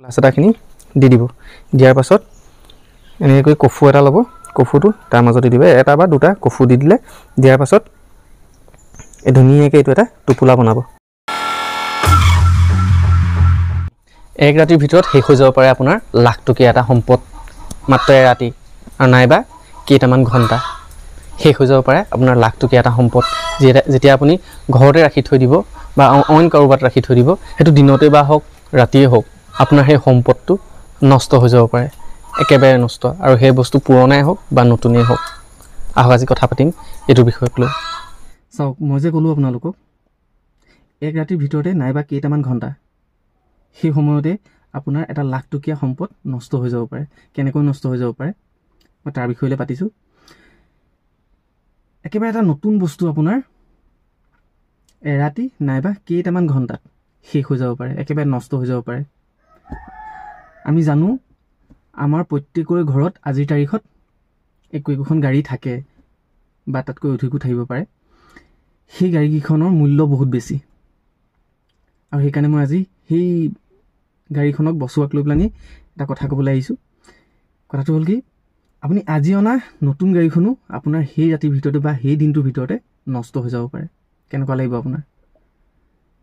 প্লাষ্টাৰখিনি দি দিব দিয়াৰ পাছত এনেকৈ কফু এটা ল'ব কফুটো তাৰ মাজতে দিব এটা বা দুটা কফু দি দিলে দিয়াৰ পাছত এই ধুনীয়াকৈ এইটো এটা টোপোলা বনাব এক ৰাতিৰ ভিতৰত শেষ হৈ যাব পাৰে আপোনাৰ লাখ টকীয়া এটা সম্পদ মাত্ৰ ৰাতি আৰু নাইবা কেইটামান ঘণ্টা শেষ হৈ যাব পাৰে আপোনাৰ লাখ টকীয়া এটা সম্পদ যেতিয়া আপুনি ঘৰতে ৰাখি থৈ দিব বা অইন কাৰোবাত ৰাখি থৈ দিব সেইটো দিনতে বা হওক ৰাতিয়ে হওক আপোনাৰ সেই সম্পদটো নষ্ট হৈ যাব পাৰে একেবাৰে নষ্ট আৰু সেই বস্তু পুৰণাই হওক বা নতুনেই হওক আহক আজি কথা পাতিম এইটো বিষয়ক লৈ চাওক মই যে ক'লোঁ আপোনালোকক এক ৰাতিৰ ভিতৰতে নাইবা কেইটামান ঘণ্টা সেই সময়তে আপোনাৰ এটা লাখ টকীয়া সম্পদ নষ্ট হৈ যাব পাৰে কেনেকৈ নষ্ট হৈ যাব পাৰে মই তাৰ বিষয়লৈ পাতিছোঁ একেবাৰে এটা নতুন বস্তু আপোনাৰ এৰাতি নাইবা কেইটামান ঘণ্টাত শেষ হৈ যাব পাৰে একেবাৰে নষ্ট হৈ যাব পাৰে আমি জানো আমাৰ প্ৰত্যেকৰে ঘৰত আজিৰ তাৰিখত একোখন গাড়ী থাকে বা তাতকৈ অধিকো থাকিব পাৰে সেই গাড়ীকেইখনৰ মূল্য বহুত বেছি আৰু সেইকাৰণে মই আজি সেই গাড়ীখনক বচোৱাক লৈ পেলানি এটা কথা ক'বলৈ আহিছোঁ কথাটো হ'ল কি আপুনি আজি অনা নতুন গাড়ীখনো আপোনাৰ সেই ৰাতিৰ ভিতৰতে বা সেই দিনটোৰ ভিতৰতে নষ্ট হৈ যাব পাৰে কেনেকুৱা লাগিব আপোনাৰ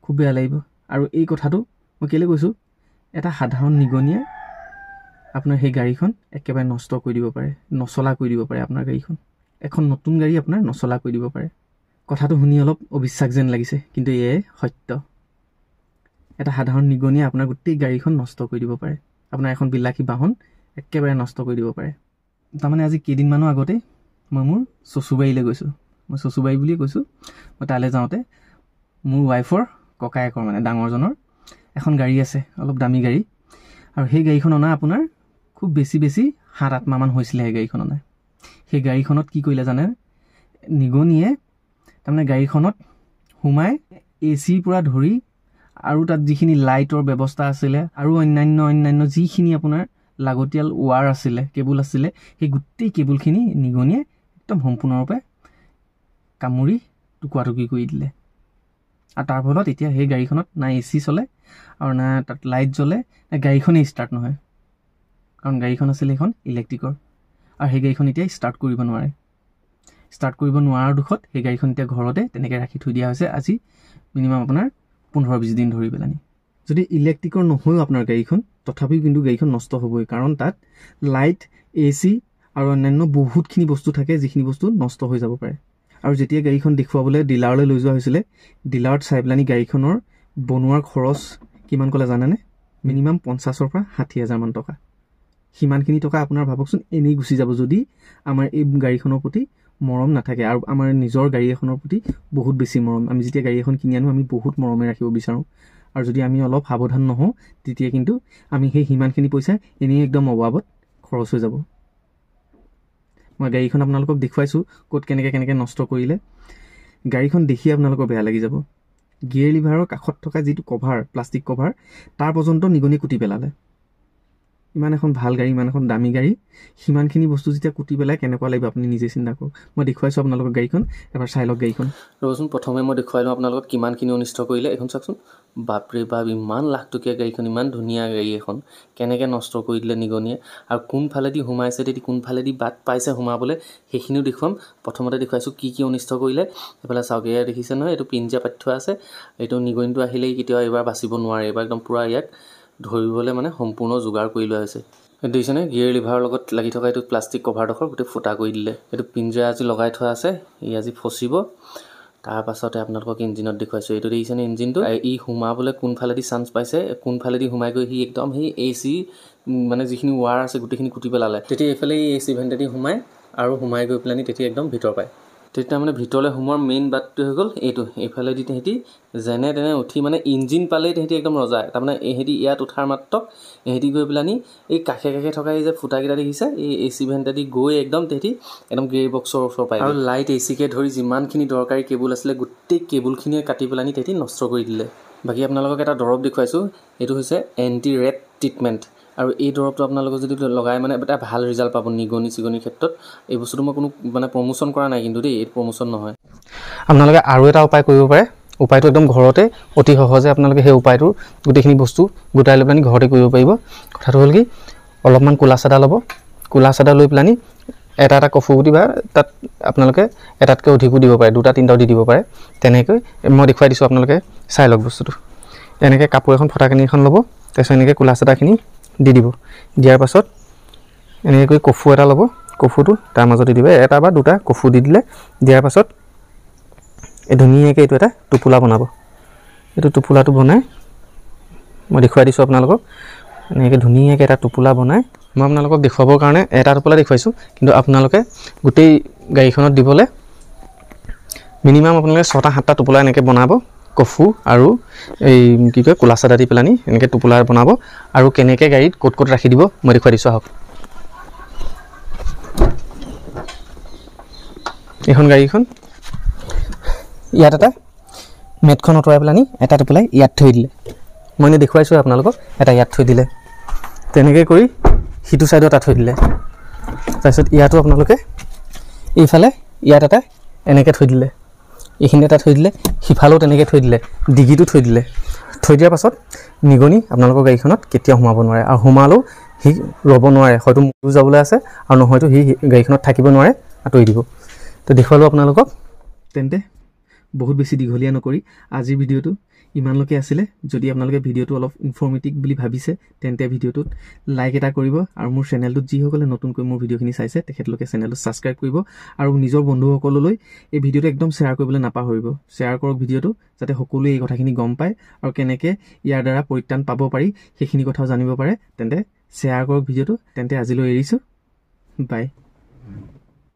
খুব বেয়া লাগিব আৰু এই কথাটো মই কেলৈ কৈছোঁ এটা সাধাৰণ নিগনিয়ে আপোনাৰ সেই গাড়ীখন একেবাৰে নষ্ট কৰি দিব পাৰে নচলা কৰি দিব পাৰে আপোনাৰ গাড়ীখন এখন নতুন গাড়ী আপোনাৰ নচলা কৰি দিব পাৰে কথাটো শুনি অলপ অবিশ্বাস যেন লাগিছে কিন্তু এয়াই সত্য এটা সাধাৰণ নিগনিয়ে আপোনাৰ গোটেই গাড়ীখন নষ্ট কৰি দিব পাৰে আপোনাৰ এখন বিলাসী বাহন একেবাৰে নষ্ট কৰি দিব পাৰে তাৰমানে আজি কেইদিনমানৰ আগতে মই মোৰ চচুবাৰীলৈ গৈছোঁ মই চচুবাৰী বুলিয়ে কৈছোঁ মই তালৈ যাওঁতে মোৰ ৱাইফৰ ককায়েকৰ মানে ডাঙৰজনৰ এখন গাড়ী আছে অলপ দামী গাড়ী আৰু সেই গাড়ীখন অনা আপোনাৰ খুব বেছি 7-8 মাহমান হৈছিলে সেই গাড়ীখন অনা সেই গাড়ীখনত কি কৰিলে জানে নিগনিয়ে তাৰমানে গাড়ীখনত সোমাই এচিৰ পৰা ধৰি আৰু তাত যিখিনি লাইটৰ ব্যৱস্থা আছিলে আৰু অন্যান্য যিখিনি আপোনাৰ লাগতিয়াল ৱাৰ আছিলে কেবুল আছিলে সেই গোটেই কেবুলখিনি নিগনিয়ে একদম সম্পূৰ্ণৰূপে কামুৰি টুকুৰা-টুকুৰি কৰি দিলে আৰু তাৰ ফলত এতিয়া সেই গাড়ীখনত না এচি চলে আৰু না তাত লাইট জ্বলে না গাড়ীখনেই ষ্টাৰ্ট নহয় কাৰণ গাড়ীখন আছিলে এখন ইলেক্ট্ৰিকৰ আৰু সেই গাড়ীখন এতিয়া ষ্টাৰ্ট কৰিব নোৱাৰাৰ দুখত সেই গাড়ীখন এতিয়া ঘৰতে তেনেকৈ ৰাখি থৈ দিয়া হৈছে আজি মিনিমাম আপোনাৰ 15-20 দিন ধৰি পেলানি যদি ইলেক্ট্ৰিকৰ নহয়ও আপোনাৰ গাড়ীখন তথাপিও কিন্তু গাড়ীখন নষ্ট হ'বই কাৰণ তাত লাইট এচি আৰু অন্যান্য বহুতখিনি বস্তু থাকে যিখিনি বস্তু নষ্ট হৈ যাব পাৰে আৰু যেতিয়া গাড়ীখন দেখুৱাবলৈ ডিলাৰলৈ লৈ যোৱা হৈছিলে ডিলাৰত চাই পেলানি গাড়ীখনৰ বনোৱাৰ খৰচ কিমান ক'লে জানেনে মিনিমাম 50,000 পৰা 60,000 মান টকা সিমানখিনি টকা আপোনাৰ ভাবকচোন এনেই গুচি যাব যদি আমাৰ এই গাড়ীখনৰ প্ৰতি মৰম নাথাকে আৰু আমাৰ নিজৰ গাড়ী এখনৰ প্ৰতি বহুত বেছি মৰম আমি যেতিয়া গাড়ী এখন কিনি আনো আমি বহুত মৰমে ৰাখিব বিচাৰোঁ আৰু যদি আমি অলপ সাৱধান নহওঁ তেতিয়া কিন্তু আমি সেই সিমানখিনি পইচা এনেই একদম অবাবত খৰচ হৈ যাব মই গাড়ীখন আপোনালোকক দেখুৱাইছোঁ ক'ত কেনেকৈ নষ্ট কৰিলে গাড়ীখন দেখি আপোনালোকৰ বেয়া লাগি যাব গিয়েৰ লিভাৰৰ কাষত থকা যিটো কভাৰ প্লাষ্টিক কভাৰ তাৰ পৰ্যন্ত নিগনি কুটি পেলালে ইমান এখন ভাল গাড়ী ইমান এখন দামী গাড়ী সিমানখিনি বস্তু যেতিয়া কুটি পেলাই কেনেকুৱা লাগিব আপুনি নিজে চিন্তা কৰক মই দেখুৱাইছোঁ আপোনালোকক গাড়ীখন এবাৰ চাই লওক গাড়ীখন ৰ'বচোন প্ৰথমে মই দেখুৱাই লওঁ আপোনালোকক কিমানখিনি অনিষ্ট কৰিলে এখন চাওকচোন বাপৰে বাপ ইমান লাখ টকীয়া গাড়ীখন ইমান ধুনীয়া গাড়ী এখন কেনেকৈ নষ্ট কৰি দিলে নিগনিয়ে আৰু কোনফালেদি সোমাইছে তেতিয়া কোনফালেদি বাট পাইছে সোমাবলৈ সেইখিনিও দেখুৱাম প্ৰথমতে দেখুৱাইছোঁ কি অনিষ্ট কৰিলে এইফালে চাওক এয়া দেখিছে নহয় এইটো পিঞ্জা পাতি থোৱা আছে এইটো নিগনিটো আহিলেই কেতিয়াও এইবাৰ বাচিব নোৱাৰে এইবাৰ একদম পূৰা ইয়াক ধৰিবলৈ মানে সম্পূৰ্ণ যোগাৰ কৰি লোৱা হৈছে দেখিছেনে গিয়েৰ লিভাৰৰ লগত লাগি থকা এইটো প্লাষ্টিক কভাৰডোখৰ গোটেই ফুটা কৰি দিলে এইটো পিঞ্জা আজি লগাই থোৱা আছে ই আজি ফচিব তাৰ পাছতে আপোনালোকক ইঞ্জিনত দেখুৱাইছোঁ এইটো দেখিছেনে ইঞ্জিনটো ই সোমাবলৈ কোনফালেদি চান্স পাইছে কোনফালেদি সোমাই গৈ সি একদম সেই এচি মানে যিখিনি ৱাৰ আছে গোটেইখিনি কুটি পেলালে তেতিয়া এইফালে এই এচি ভেণ্টেদি সোমাই গৈ পেলানি তেতিয়া একদম ভিতৰ পায় তেতিয়া মানে ভিতৰলৈ সোমোৱাৰ মেইন বাটটো হৈ গ'ল এইটো এইফালেদি তেহেঁতি যেনে তেনে উঠি মানে ইঞ্জিন পালেই তেহেঁতি একদম ৰজায় তাৰমানে এহেঁতি ইয়াত উঠাৰ মাত্ৰক এহেঁতি গৈ পেলানি এই কাষে থকা এই যে ফুটাকেইটা দেখিছে এই এচি ভেণ্টেদি গৈ একদম তেহেঁতি একদম গিয়েৰ বক্সৰ ওচৰ পায় আৰু লাইট এচিকে ধৰি যিমানখিনি দৰকাৰী কেবুল আছিলে গোটেই কেবুলখিনিয়ে কাটি পেলানি তেহেঁতি নষ্ট কৰি দিলে বাকী আপোনালোকক এটা দৰৱ দেখুৱাইছোঁ এইটো হৈছে এণ্টি ৰেট ট্ৰিটমেণ্ট আৰু এই দৰৱটো আপোনালোকে যদি লগাই মানে এটা ভাল ৰিজাল্ট পাব নিগনিৰ ক্ষেত্ৰত এই বস্তুটো মই কোনো মানে প্ৰমোশ্যন কৰা নাই কিন্তু দেই এই প্ৰমোশ্যন নহয় আপোনালোকে আৰু এটা উপায় কৰিব পাৰে উপায়টো একদম ঘৰতে অতি সহজে আপোনালোকে সেই উপায়টো গোটেইখিনি বস্তু গোটাই লৈ পেলানি ঘৰতে কৰিব পাৰিব। কথাটো হ'ল কি অলপমান ক'লা চাদা ল'ব, ক'লা চাদা লৈ পেলানি এটা এটা কফু গুটি বা তাত আপোনালোকে এটাতকৈ অধিকো দিব পাৰে, 2টা 3টাও দি দিব পাৰে। তেনেকৈ মই দেখুৱাই দিছোঁ, আপোনালোকে চাই লওক বস্তুটো। এনেকৈ কাপোৰ এখন ফটাকানি এখন ল'ব, তাৰপিছত এনেকৈ ক'লা চাদাখিনি দি দিব। দিয়াৰ পাছত এনেকৈ কৰি কফু এটা ল'ব, কফুটো তাৰ মাজতে দিব, এটা বা 2টা কফু দি দিলে। দিয়াৰ পাছত এই ধুনীয়াকৈ এইটো এটা টোপোলা বনাব। এইটো টোপোলাটো বনাই মই দেখুৱাই দিছোঁ আপোনালোকক। এনেকৈ ধুনীয়াকৈ এটা টোপোলা বনাই মই আপোনালোকক দেখুৱাবৰ কাৰণে এটা টোপোলা দেখুৱাইছোঁ, কিন্তু আপোনালোকে গোটেই গাড়ীখনত দিবলৈ মিনিমাম আপোনালোকে 6টা 7টা টোপোলা এনেকৈ বনাব। কফু আৰু এই কি কয় ক'লা চাদা দি পেলানি এনেকৈ টোপোলা বনাব। আৰু কেনেকৈ গাড়ীত ক'ত ক'ত ৰাখি দিব মই দেখুৱাই দিছোঁ। আহক, এইখন গাড়ীখন ইয়াত এটা মেটখন আঁতৰাই পেলানি এটা টোপোলাই ইয়াত থৈ দিলে। মই এনেই দেখুৱাইছোঁ আপোনালোকক, এটা ইয়াত থৈ দিলে, তেনেকৈ কৰি সিটো ছাইডত এটা থৈ দিলে। তাৰপিছত ইয়াতো আপোনালোকে এইফালে ইয়াত এটা এনেকৈ থৈ দিলে, এইখিনি এটা থৈ দিলে, সিফালেও তেনেকৈ থৈ দিলে, ডিগিটো থৈ দিলে। থৈ দিয়াৰ পাছত নিগনি আপোনালোকৰ গাড়ীখনত কেতিয়াও সোমাব নোৱাৰে, আৰু সোমালেও সি ৰ'ব নোৱাৰে, হয়তো মৰি যাবলৈ আছে আৰু নহয়তো সি গাড়ীখনত থাকিব নোৱাৰে, আঁতৰি দিব। তো দেখুৱালোঁ আপোনালোকক। তেন্তে বহুত বেছি দীঘলীয়া নকৰি আজিৰ ভিডিঅ'টো ইমানলৈকে আছিলে। যদি আপোনালোকে ভিডিঅ'টো অলপ ইনফৰ্মেটিভ বুলি ভাবিছে তেন্তে ভিডিঅ'টোত লাইক এটা কৰিব, আৰু মোৰ চেনেলটোত যিসকলে নতুনকৈ মোৰ ভিডিঅ'খিনি চাইছে তেখেতলোকে চেনেলটো ছাবস্ক্ৰাইব কৰিব, আৰু নিজৰ বন্ধুসকললৈ এই ভিডিঅ'টো একদম শ্বেয়াৰ কৰিবলৈ নাপাহৰিব। শ্বেয়াৰ কৰক ভিডিঅ'টো, যাতে সকলোৱে এই কথাখিনি গম পায় আৰু কেনেকৈ ইয়াৰ দ্বাৰা পৰিত্ৰাণ পাব পাৰি সেইখিনি কথাও জানিব পাৰে। তেন্তে শ্বেয়াৰ কৰক ভিডিঅ'টো। তেন্তে আজিলৈ এৰিছোঁ, বাই।